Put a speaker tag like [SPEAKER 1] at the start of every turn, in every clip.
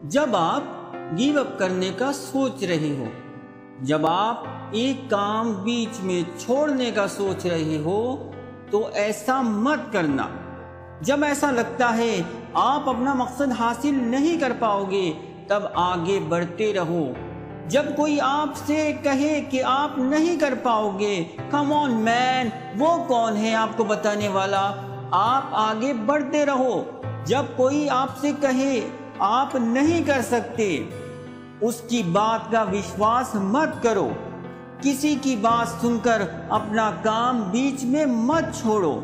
[SPEAKER 1] جب آپ give up کرنے کا سوچ رہے ہو، جب آپ ایک کام بیچ میں چھوڑنے کا سوچ رہے ہو تو ایسا مت کرنا۔ جب ایسا لگتا ہے آپ اپنا مقصد حاصل نہیں کر پاؤ گے تب آگے بڑھتے رہو۔ جب کوئی آپ سے کہے کہ آپ نہیں کر پاؤ گے، کم آن مین، وہ کون ہے آپ کو بتانے والا؟ آپ آگے بڑھتے رہو۔ جب کوئی آپ سے کہے آپ نہیں کر سکتے، اس کی بات کا وشواس مت کرو۔ کسی کی بات سن کر اپنا کام بیچ میں مت چھوڑو،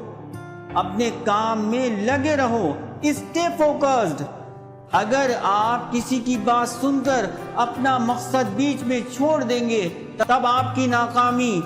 [SPEAKER 1] اپنے کام میں لگے رہو، اسٹے فوکسڈ۔ اگر آپ کسی کی بات سن کر اپنا مقصد بیچ میں چھوڑ دیں گے تب آپ کی ناکامی،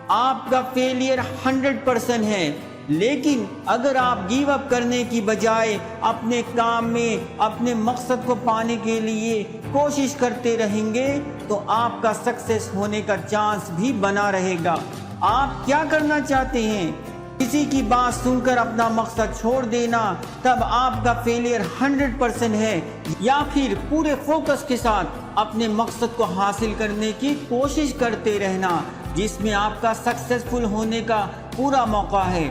[SPEAKER 1] آپ کا فیلئر 100% ہے۔ لیکن اگر آپ گیو اپ کرنے کی بجائے اپنے کام میں اپنے مقصد کو پانے کے لیے کوشش کرتے رہیں گے تو آپ کا سکسیس ہونے کا چانس بھی بنا رہے گا۔ آپ کیا کرنا چاہتے ہیں؟ کسی کی بات سن کر اپنا مقصد چھوڑ دینا تب آپ کا فیلئر 100% ہے، یا پھر پورے فوکس کے ساتھ اپنے مقصد کو حاصل کرنے کی کوشش کرتے رہنا جس میں آپ کا سکسیسفل ہونے کا پورا موقع ہے۔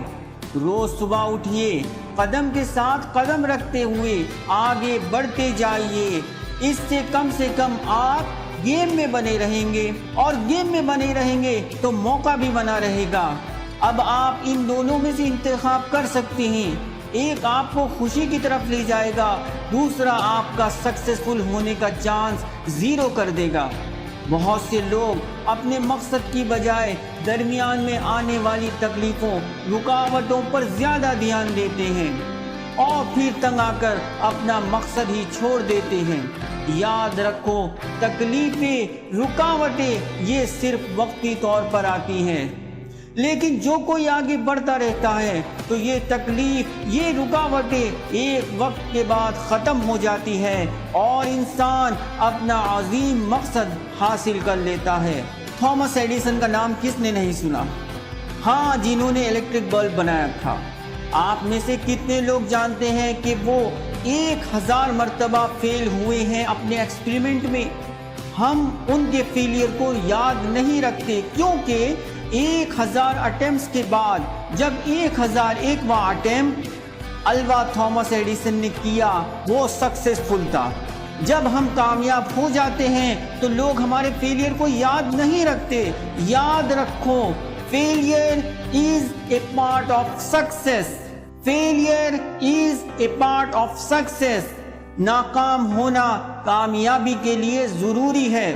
[SPEAKER 1] روز صبح اٹھیے، قدم کے ساتھ قدم رکھتے ہوئے آگے بڑھتے جائیے۔ اس سے کم آپ گیم میں بنے رہیں گے، اور گیم میں بنے رہیں گے تو موقع بھی بنا رہے گا۔ اب آپ ان دونوں میں سے انتخاب کر سکتے ہیں، ایک آپ کو خوشی کی طرف لے جائے گا، دوسرا آپ کا سکسیسفل ہونے کا چانس 0 کر دے گا۔ بہت سے لوگ اپنے مقصد کی بجائے درمیان میں آنے والی تکلیفوں، رکاوٹوں پر زیادہ دھیان دیتے ہیں اور پھر تنگ آ کر اپنا مقصد ہی چھوڑ دیتے ہیں۔ یاد رکھو، تکلیفیں، رکاوٹیں یہ صرف وقتی طور پر آتی ہیں، لیکن جو کوئی آگے بڑھتا رہتا ہے تو یہ تکلیف، یہ رکاوٹیں ایک وقت کے بعد ختم ہو جاتی ہے اور انسان اپنا عظیم مقصد حاصل کر لیتا ہے۔ تھامس ایڈیسن کا نام کس نے نہیں سنا؟ ہاں، جنہوں نے الیکٹرک بلب بنایا تھا۔ آپ میں سے کتنے لوگ جانتے ہیں کہ وہ 1000 مرتبہ فیل ہوئے ہیں اپنے ایکسپیریمنٹ میں؟ ہم ان کے فیلئر کو یاد نہیں رکھتے کیونکہ 1000 اٹیمپٹس کے بعد جب 1001واں اٹیمپٹ الوا تھامس ایڈیسن نے کیا وہ سکسیسفل تھا۔ جب ہم کامیاب ہو جاتے ہیں تو لوگ ہمارے فیلئر کو یاد نہیں رکھتے۔ یاد رکھو، failure is a part of success. Failure is a part of success. ناکام ہونا کامیابی کے لیے ضروری ہے۔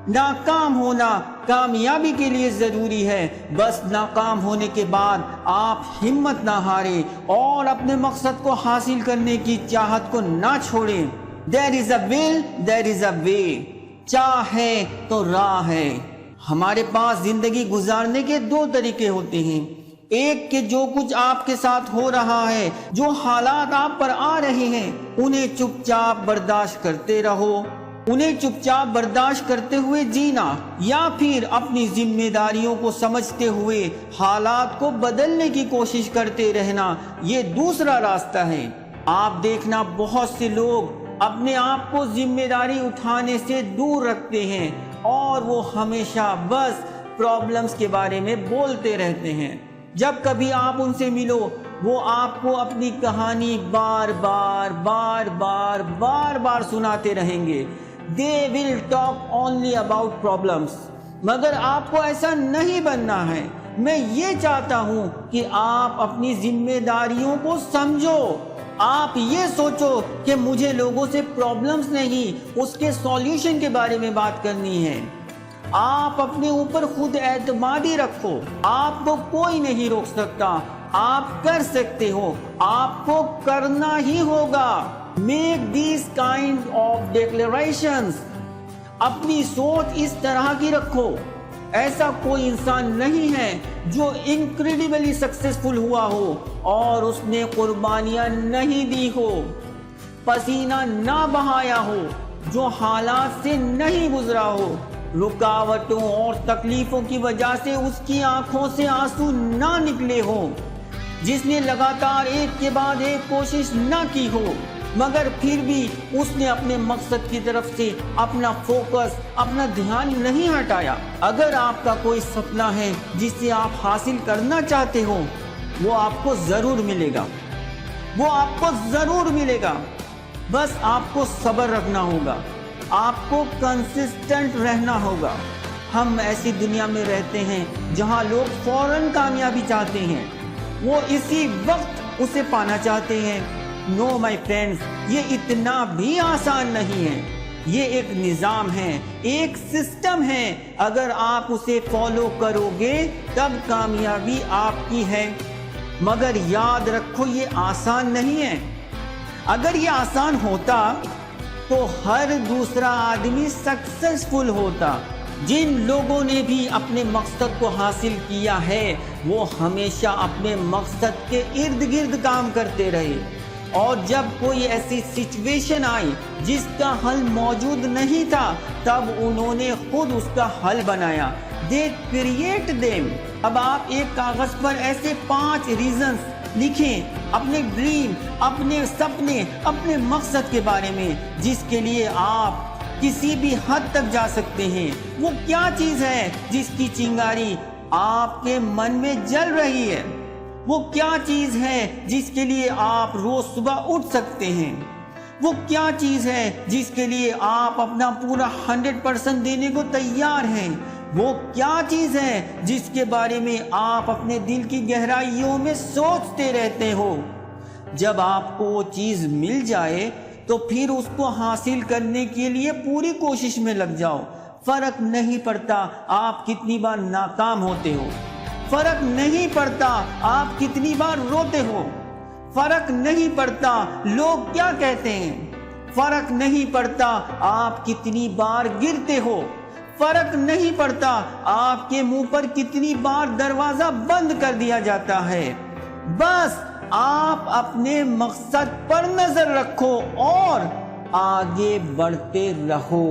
[SPEAKER 1] ناکام ہونا کامیابی کے لیے ضروری ہے۔ بس ناکام ہونے کے بعد آپ ہمت نہ ہاریں اور اپنے مقصد کو حاصل کرنے کی چاہت کو نہ چھوڑیں۔ There is a will, there is a way۔ چاہ ہے تو راہ ہے۔ ہمارے پاس زندگی گزارنے کے 2 طریقے ہوتے ہیں۔ ایک کہ جو کچھ آپ کے ساتھ ہو رہا ہے، جو حالات آپ پر آ رہے ہیں، انہیں چپ چاپ برداشت کرتے رہو، انہیں چپ چاپ برداشت کرتے ہوئے جینا، یا پھر اپنی ذمہ داریوں کو سمجھتے ہوئے حالات کو بدلنے کی کوشش کرتے رہنا، یہ دوسرا راستہ ہے۔ آپ دیکھنا، بہت سے لوگ اپنے آپ کو ذمہ داری اٹھانے سے دور رکھتے ہیں اور وہ ہمیشہ بس پرابلمز کے بارے میں بولتے رہتے ہیں۔ جب کبھی آپ ان سے ملو، وہ آپ کو اپنی کہانی بار بار سناتے رہیں گے۔ They will talk only about problems۔ مگر آپ کو ایسا نہیں بننا ہے۔ میں یہ چاہتا ہوں کہ آپ اپنی ذمہ داریوں کو سمجھو۔ آپ یہ سوچو کہ مجھے لوگوں سے پرابلمز نہیں، اس کے سولیوشن کے بارے میں بات کرنی ہے۔ آپ اپنے اوپر خود اعتمادی رکھو۔ آپ کو کوئی نہیں روک سکتا، آپ کر سکتے ہو، آپ کو کرنا ہی ہوگا۔ Make these kind of declarations۔ اپنی سوچ اس طرح کی رکھو، ایسا کوئی انسان نہیں ہے جو انکریڈیبلی سکسیسفل ہوا ہو اور اس نے قربانیاں نہیں دی ہو، پسینہ نہ بہایا ہو، جو حالات سے نہیں گزرا ہو، رکاوٹوں اور تکلیفوں کی وجہ سے اس کی آنکھوں سے آنسو نہ نکلے ہوں، جس نے لگاتار ایک کے بعد ایک کوشش نہ کی ہو، مگر پھر بھی اس نے اپنے مقصد کی طرف سے اپنا فوکس، اپنا دھیان نہیں ہٹایا۔ اگر آپ کا کوئی سپنا ہے جسے آپ حاصل کرنا چاہتے ہو، وہ آپ کو ضرور ملے گا، وہ آپ کو ضرور ملے گا۔ بس آپ کو صبر رکھنا ہوگا، آپ کو کنسسٹنٹ رہنا ہوگا۔ ہم ایسی دنیا میں رہتے ہیں جہاں لوگ فوراً کامیابی چاہتے ہیں، وہ اسی وقت اسے پانا چاہتے ہیں۔ نو مائی فرینڈز، یہ اتنا بھی آسان نہیں ہے۔ یہ ایک نظام ہے، ایک سسٹم ہے۔ اگر آپ اسے فالو کرو گے تب کامیابی آپ کی ہے۔ مگر یاد رکھو یہ آسان نہیں ہے۔ اگر یہ آسان ہوتا تو ہر دوسرا آدمی سکسیسفل ہوتا۔ جن لوگوں نے بھی اپنے مقصد کو حاصل کیا ہے وہ ہمیشہ اپنے مقصد کے ارد گرد کام کرتے رہے، اور جب کوئی ایسی سچویشن آئی جس کا حل موجود نہیں تھا تب انہوں نے خود اس کا حل بنایا۔ They create them۔ اب آپ ایک کاغذ پر ایسے 5 ریزنز لکھیں اپنے ڈریم، اپنے سپنے، اپنے مقصد کے بارے میں جس کے لیے آپ کسی بھی حد تک جا سکتے ہیں۔ وہ کیا چیز ہے جس کی چنگاری آپ کے من میں جل رہی ہے؟ وہ کیا چیز ہے جس کے لیے آپ روز صبح اٹھ سکتے ہیں؟ وہ کیا چیز ہے جس کے لیے آپ اپنا پورا 100% دینے کو تیار ہیں؟ وہ کیا چیز ہے جس کے بارے میں آپ اپنے دل کی گہرائیوں میں سوچتے رہتے ہو؟ جب آپ کو وہ چیز مل جائے تو پھر اس کو حاصل کرنے کے لیے پوری کوشش میں لگ جاؤ۔ فرق نہیں پڑتا آپ کتنی بار ناکام ہوتے ہو، فرق نہیں پڑتا آپ کتنی بار روتے ہو، فرق نہیں پڑتا لوگ کیا کہتے ہیں، فرق نہیں پڑتا آپ کتنی بار گرتے ہو، فرق نہیں پڑتا آپ کے منہ پر کتنی بار دروازہ بند کر دیا جاتا ہے۔ بس آپ اپنے مقصد پر نظر رکھو اور آگے بڑھتے رہو۔